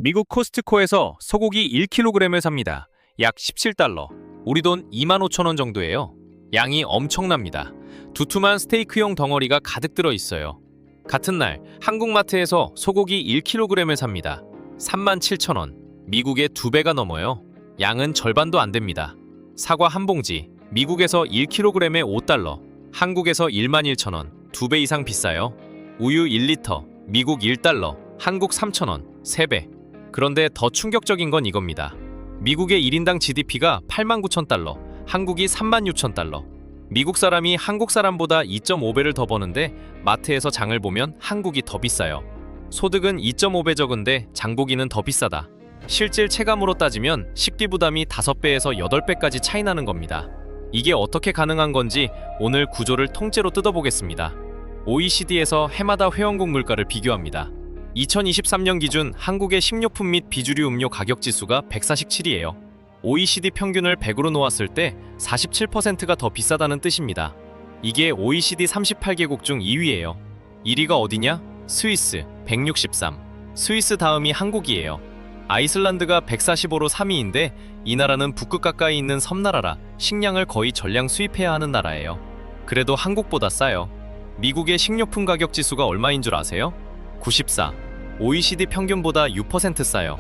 미국 코스트코에서 소고기 1kg을 삽니다. 약 17달러. 우리 돈 25,000원 정도예요. 양이 엄청납니다. 두툼한 스테이크용 덩어리가 가득 들어 있어요. 같은 날 한국마트에서 소고기 1kg을 삽니다. 37,000원. 미국의 2배가 넘어요. 양은 절반도 안 됩니다. 사과 한 봉지. 미국에서 1kg에 5달러. 한국에서 11,000원. 2배 이상 비싸요. 우유 1리터. 미국 1달러. 한국 3,000원. 3배. 그런데 더 충격적인 건 이겁니다. 미국의 1인당 GDP가 89,000달러, 한국이 36,000달러. 미국 사람이 한국 사람보다 2.5배를 더 버는데 마트에서 장을 보면 한국이 더 비싸요. 소득은 2.5배 적은데 장보기는 더 비싸다. 실질 체감으로 따지면 식비 부담이 5배에서 8배까지 차이 나는 겁니다. 이게 어떻게 가능한 건지 오늘 구조를 통째로 뜯어보겠습니다. OECD에서 해마다 회원국 물가를 비교합니다. 2023년 기준 한국의 식료품 및 비주류 음료 가격 지수가 147이에요. OECD 평균을 100으로 놓았을 때 47%가 더 비싸다는 뜻입니다. 이게 OECD 38개국 중 2위예요. 1위가 어디냐? 스위스 163. 스위스 다음이 한국이에요. 아이슬란드가 145로 3위인데 이 나라는 북극 가까이 있는 섬나라라 식량을 거의 전량 수입해야 하는 나라예요. 그래도 한국보다 싸요. 미국의 식료품 가격 지수가 얼마인 줄 아세요? 94. OECD 평균보다 6% 싸요.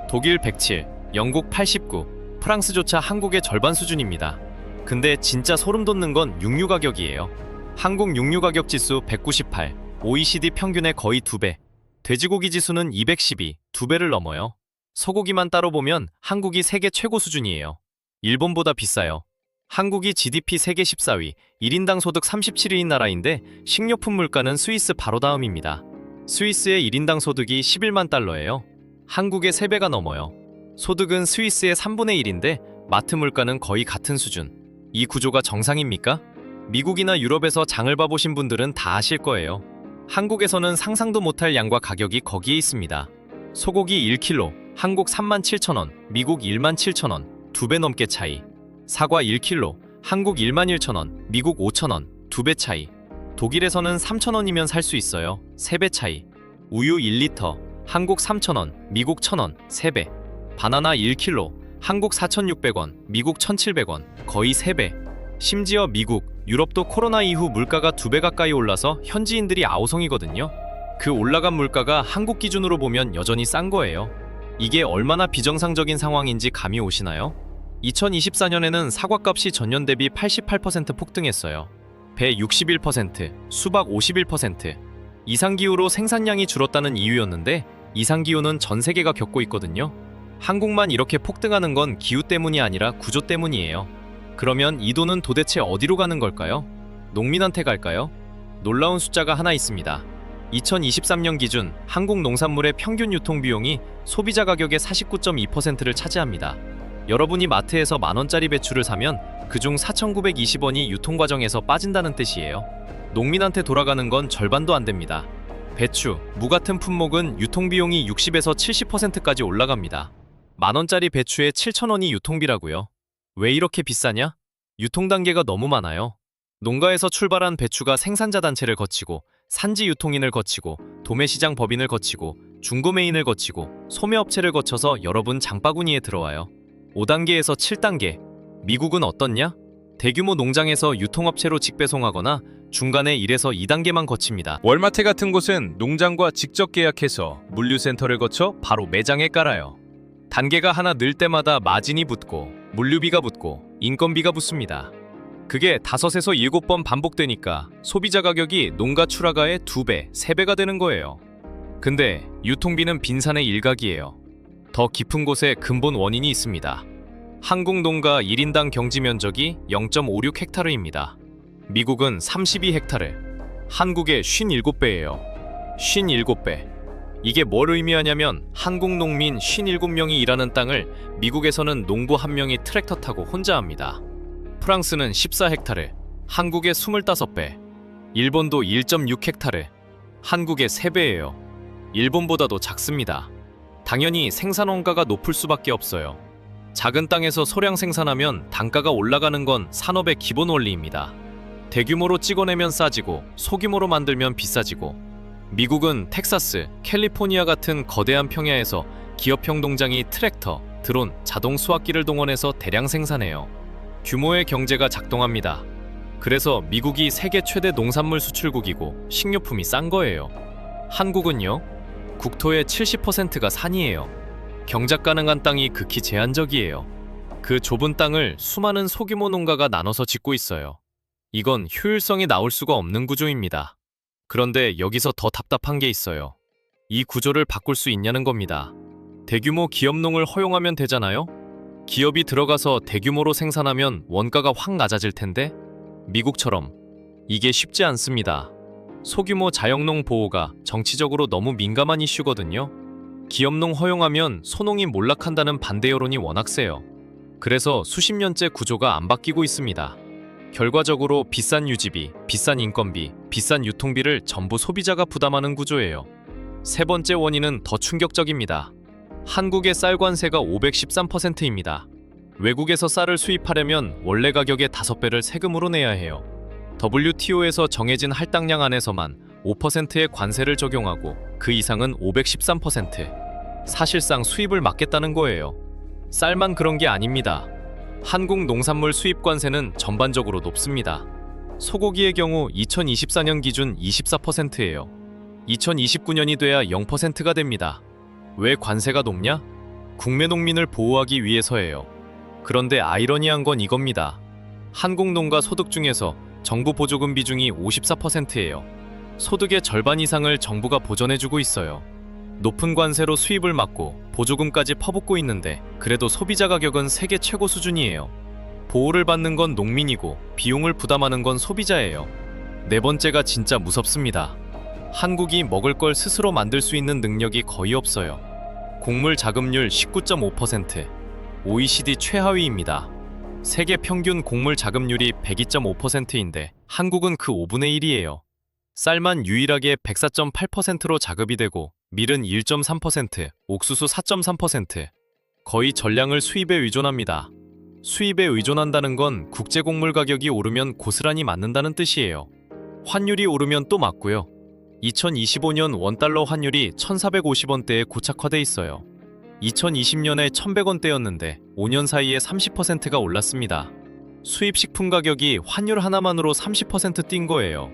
독일 107, 영국 89, 프랑스조차 한국의 절반 수준입니다. 근데 진짜 소름 돋는 건 육류 가격이에요. 한국 육류 가격 지수 198, OECD 평균의 거의 2배. 돼지고기 지수는 212, 2배를 넘어요. 소고기만 따로 보면 한국이 세계 최고 수준이에요. 일본보다 비싸요. 한국이 GDP 세계 14위, 1인당 소득 37위인 나라인데 식료품 물가는 스위스 바로 다음입니다. 스위스의 1인당 소득이 11만 달러예요. 한국의 3배가 넘어요. 소득은 스위스의 3분의 1인데 마트 물가는 거의 같은 수준. 이 구조가 정상입니까? 미국이나 유럽에서 장을 봐보신 분들은 다 아실 거예요. 한국에서는 상상도 못할 양과 가격이 거기에 있습니다. 소고기 1kg, 한국 37,000원, 미국 17,000원, 2배 넘게 차이. 사과 1kg, 한국 11,000원, 미국 5,000원, 2배 차이. 독일에서는 3,000원이면 살 수 있어요. 3배 차이. 우유 1리터, 한국 3,000원, 미국 1,000원, 3배. 바나나 1kg, 한국 4,600원, 미국 1,700원, 거의 3배. 심지어 미국, 유럽도 코로나 이후 물가가 2배 가까이 올라서 현지인들이 아우성이거든요. 그 올라간 물가가 한국 기준으로 보면 여전히 싼 거예요. 이게 얼마나 비정상적인 상황인지 감이 오시나요? 2024년에는 사과값이 전년 대비 88% 폭등했어요. 배 61%, 수박 51%. 이상기후로 생산량이 줄었다는 이유였는데 이상기후는 전 세계가 겪고 있거든요. 한국만 이렇게 폭등하는 건 기후 때문이 아니라 구조 때문이에요. 그러면 이 돈은 도대체 어디로 가는 걸까요? 농민한테 갈까요? 놀라운 숫자가 하나 있습니다. 2023년 기준 한국 농산물의 평균 유통비용이 소비자 가격의 49.2%를 차지합니다. 여러분이 마트에서 만원짜리 배추를 사면 그중 4,920원이 유통과정에서 빠진다는 뜻이에요. 농민한테 돌아가는 건 절반도 안 됩니다. 배추, 무 같은 품목은 유통비용이 60에서 70%까지 올라갑니다. 만원짜리 배추에 7,000원이 유통비라고요. 왜 이렇게 비싸냐? 유통 단계가 너무 많아요. 농가에서 출발한 배추가 생산자 단체를 거치고 산지 유통인을 거치고 도매시장 법인을 거치고 중고매인을 거치고 소매업체를 거쳐서 여러분 장바구니에 들어와요. 5단계에서 7단계. 미국은 어떻냐? 대규모 농장에서 유통업체로 직배송하거나 중간에 1에서 2단계만 거칩니다. 월마트 같은 곳은 농장과 직접 계약해서 물류센터를 거쳐 바로 매장에 깔아요. 단계가 하나 늘 때마다 마진이 붙고 물류비가 붙고 인건비가 붙습니다. 그게 5에서 7번 반복되니까 소비자 가격이 농가 출하가의 2배, 3배가 되는 거예요. 근데 유통비는 빈산의 일각이에요. 더 깊은 곳에 근본 원인이 있습니다. 한국 농가 1인당 경지 면적이 0.56헥타르입니다. 미국은 32헥타르, 한국의 57배예요. 57배. 이게 뭘 의미하냐면 한국 농민 57명이 일하는 땅을 미국에서는 농부 1명이 트랙터 타고 혼자 합니다. 프랑스는 14헥타르, 한국의 25배. 일본도 1.6헥타르, 한국의 3배예요. 일본보다도 작습니다. 당연히 생산 원가가 높을 수밖에 없어요. 작은 땅에서 소량 생산하면 단가가 올라가는 건 산업의 기본 원리입니다. 대규모로 찍어내면 싸지고 소규모로 만들면 비싸지고. 미국은 텍사스, 캘리포니아 같은 거대한 평야에서 기업형 농장이 트랙터, 드론, 자동 수확기를 동원해서 대량 생산해요. 규모의 경제가 작동합니다. 그래서 미국이 세계 최대 농산물 수출국이고 식료품이 싼 거예요. 한국은요? 국토의 70%가 산이에요. 경작 가능한 땅이 극히 제한적이에요. 그 좁은 땅을 수많은 소규모 농가가 나눠서 짓고 있어요. 이건 효율성이 나올 수가 없는 구조입니다. 그런데 여기서 더 답답한 게 있어요. 이 구조를 바꿀 수 있냐는 겁니다. 대규모 기업농을 허용하면 되잖아요? 기업이 들어가서 대규모로 생산하면 원가가 확 낮아질 텐데 미국처럼 이게 쉽지 않습니다. 소규모 자영농 보호가 정치적으로 너무 민감한 이슈거든요. 기업농 허용하면 소농이 몰락한다는 반대 여론이 워낙 세요. 그래서 수십 년째 구조가 안 바뀌고 있습니다. 결과적으로 비싼 유지비, 비싼 인건비, 비싼 유통비를 전부 소비자가 부담하는 구조예요. 세 번째 원인은 더 충격적입니다. 한국의 쌀 관세가 513%입니다. 외국에서 쌀을 수입하려면 원래 가격의 5배를 세금으로 내야 해요. WTO에서 정해진 할당량 안에서만 5%의 관세를 적용하고 그 이상은 513%. 사실상 수입을 막겠다는 거예요. 쌀만 그런 게 아닙니다. 한국 농산물 수입 관세는 전반적으로 높습니다. 소고기의 경우 2024년 기준 24%예요. 2029년이 돼야 0%가 됩니다. 왜 관세가 높냐? 국내 농민을 보호하기 위해서예요. 그런데 아이러니한 건 이겁니다. 한국 농가 소득 중에서 정부 보조금 비중이 54%예요. 소득의 절반 이상을 정부가 보전해주고 있어요. 높은 관세로 수입을 막고 보조금까지 퍼붓고 있는데 그래도 소비자 가격은 세계 최고 수준이에요. 보호를 받는 건 농민이고 비용을 부담하는 건 소비자예요. 네 번째가 진짜 무섭습니다. 한국이 먹을 걸 스스로 만들 수 있는 능력이 거의 없어요. 곡물 자급률 19.5%, OECD 최하위입니다. 세계 평균 곡물 자급률이 102.5%인데 한국은 그 5분의 1이에요. 쌀만 유일하게 104.8%로 자급이 되고 밀은 1.3%, 옥수수 4.3%. 거의 전량을 수입에 의존합니다. 수입에 의존한다는 건 국제 곡물 가격이 오르면 고스란히 맞는다는 뜻이에요. 환율이 오르면 또 맞고요. 2025년 원달러 환율이 1,450원대에 고착화돼 있어요. 2020년에 1,100원대였는데 5년 사이에 30%가 올랐습니다. 수입 식품 가격이 환율 하나만으로 30%뛴 거예요.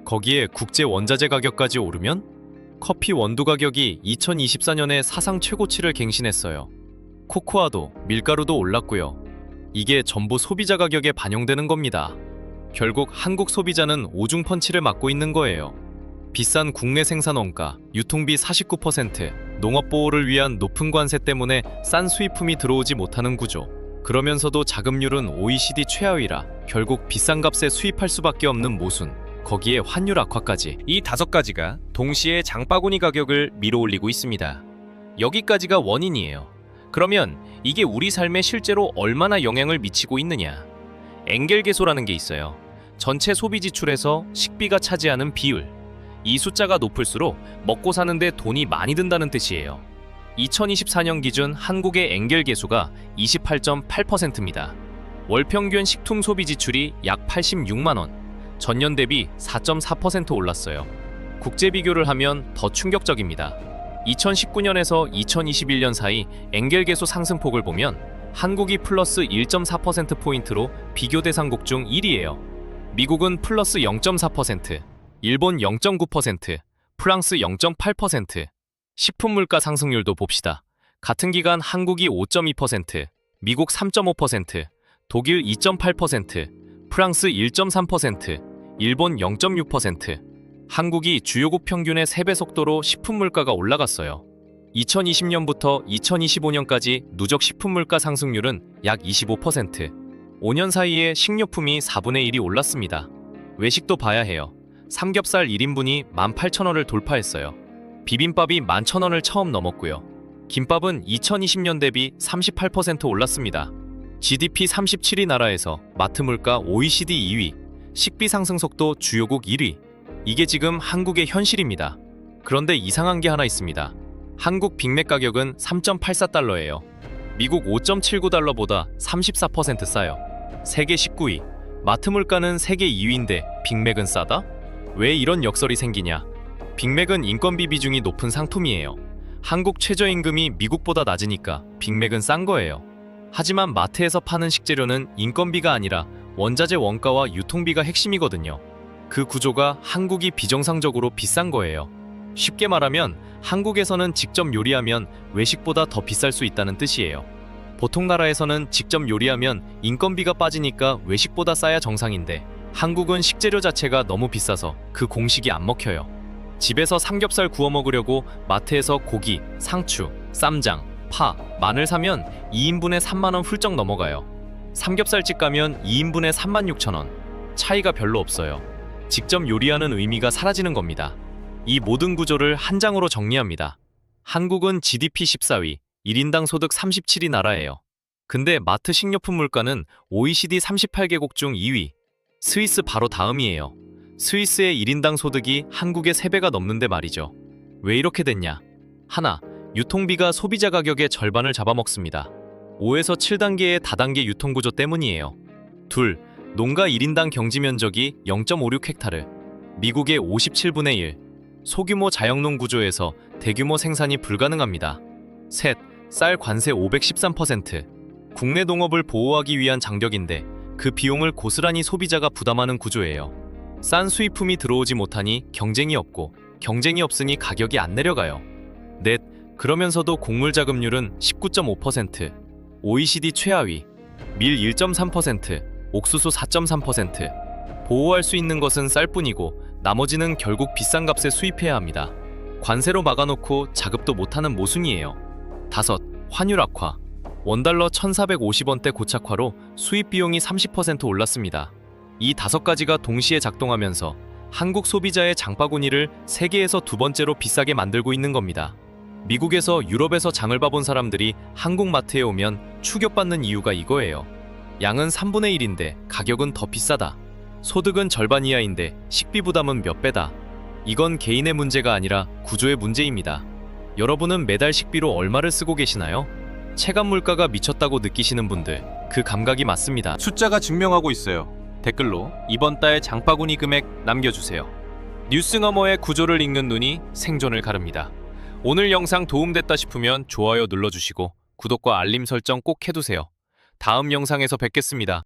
거기에 국제 원자재 가격까지 오르면 커피 원두 가격이 2024년에 사상 최고치를 갱신했어요. 코코아도 밀가루도 올랐고요. 이게 전부 소비자 가격에 반영되는 겁니다. 결국 한국 소비자는 오중 펀치를 맞고 있는 거예요. 비싼 국내 생산 원가, 유통비 49%, 농업 보호를 위한 높은 관세 때문에 싼 수입품이 들어오지 못하는 구조. 그러면서도 자급률은 OECD 최하위라 결국 비싼 값에 수입할 수밖에 없는 모순. 거기에 환율 악화까지. 이 5가지가 동시에 장바구니 가격을 밀어올리고 있습니다. 여기까지가 원인이에요. 그러면 이게 우리 삶에 실제로 얼마나 영향을 미치고 있느냐? 엥겔계소라는 게 있어요. 전체 소비 지출에서 식비가 차지하는 비율. 이 숫자가 높을수록 먹고 사는데 돈이 많이 든다는 뜻이에요. 2024년 기준 한국의 엥겔계수가 28.8%입니다. 월 평균 식품 소비 지출이 약 86만 원. 전년 대비 4.4% 올랐어요. 국제 비교를 하면 더 충격적입니다. 2019년에서 2021년 사이 엥겔계수 상승폭을 보면 한국이 플러스 1.4%포인트로 비교 대상국 중 1위예요. 미국은 플러스 0.4%, 일본 0.9%, 프랑스 0.8%. 식품 물가 상승률도 봅시다. 같은 기간 한국이 5.2%, 미국 3.5%, 독일 2.8%, 프랑스 1.3%, 일본 0.6%. 한국이 주요국 평균의 3배 속도로 식품 물가가 올라갔어요. 2020년부터 2025년까지 누적 식품 물가 상승률은 약 25%. 5년 사이에 식료품이 4분의 1이 올랐습니다. 외식도 봐야 해요. 삼겹살 1인분이 18,000원을 돌파했어요. 비빔밥이 11,000원을 처음 넘었고요. 김밥은 2020년 대비 38% 올랐습니다. GDP 37위 나라에서 마트 물가 OECD 2위, 식비 상승 속도 주요국 1위. 이게 지금 한국의 현실입니다. 그런데 이상한 게 하나 있습니다. 한국 빅맥 가격은 3.84달러예요. 미국 5.79달러보다 34% 싸요. 세계 19위. 마트 물가는 세계 2위인데 빅맥은 싸다? 왜 이런 역설이 생기냐? 빅맥은 인건비 비중이 높은 상품이에요. 한국 최저임금이 미국보다 낮으니까 빅맥은 싼 거예요. 하지만 마트에서 파는 식재료는 인건비가 아니라 원자재 원가와 유통비가 핵심이거든요. 그 구조가 한국이 비정상적으로 비싼 거예요. 쉽게 말하면 한국에서는 직접 요리하면 외식보다 더 비쌀 수 있다는 뜻이에요. 보통 나라에서는 직접 요리하면 인건비가 빠지니까 외식보다 싸야 정상인데 한국은 식재료 자체가 너무 비싸서 그 공식이 안 먹혀요. 집에서 삼겹살 구워 먹으려고 마트에서 고기, 상추, 쌈장, 파, 마늘 사면 2인분에 3만 원 훌쩍 넘어가요. 삼겹살집 가면 2인분에 36,000원. 차이가 별로 없어요. 직접 요리하는 의미가 사라지는 겁니다. 이 모든 구조를 한 장으로 정리합니다. 한국은 GDP 14위, 1인당 소득 37위 나라예요. 근데 마트 식료품 물가는 OECD 38개국 중 2위, 스위스 바로 다음이에요. 스위스의 1인당 소득이 한국의 3배가 넘는데 말이죠. 왜 이렇게 됐냐? 하나, 유통비가 소비자 가격의 절반을 잡아먹습니다. 5에서 7단계의 다단계 유통구조 때문이에요. 둘, 농가 1인당 경지 면적이 0.56헥타르, 미국의 57분의 1, 소규모 자영농 구조에서 대규모 생산이 불가능합니다. 셋, 쌀 관세 513%, 국내 농업을 보호하기 위한 장벽인데 그 비용을 고스란히 소비자가 부담하는 구조예요. 싼 수입품이 들어오지 못하니 경쟁이 없고 경쟁이 없으니 가격이 안 내려가요. 넷, 그러면서도 곡물 자급률은 19.5%, OECD 최하위, 밀 1.3%, 옥수수 4.3%. 보호할 수 있는 것은 쌀뿐이고 나머지는 결국 비싼 값에 수입해야 합니다. 관세로 막아놓고 자급도 못하는 모순이에요. 다섯, 환율 악화. 원달러 1,450원대 고착화로 수입 비용이 30% 올랐습니다. 이 5가지가 동시에 작동하면서 한국 소비자의 장바구니를 세계에서 2번째로 비싸게 만들고 있는 겁니다. 미국에서 유럽에서 장을 봐본 사람들이 한국 마트에 오면 충격받는 이유가 이거예요. 양은 3분의 1인데 가격은 더 비싸다. 소득은 절반 이하인데 식비 부담은 몇 배다. 이건 개인의 문제가 아니라 구조의 문제입니다. 여러분은 매달 식비로 얼마를 쓰고 계시나요? 체감 물가가 미쳤다고 느끼시는 분들, 그 감각이 맞습니다. 숫자가 증명하고 있어요. 댓글로 이번 달 장바구니 금액 남겨주세요. 뉴스 너머의 구조를 읽는 눈이 생존을 가릅니다. 오늘 영상 도움됐다 싶으면 좋아요 눌러주시고 구독과 알림 설정 꼭 해두세요. 다음 영상에서 뵙겠습니다.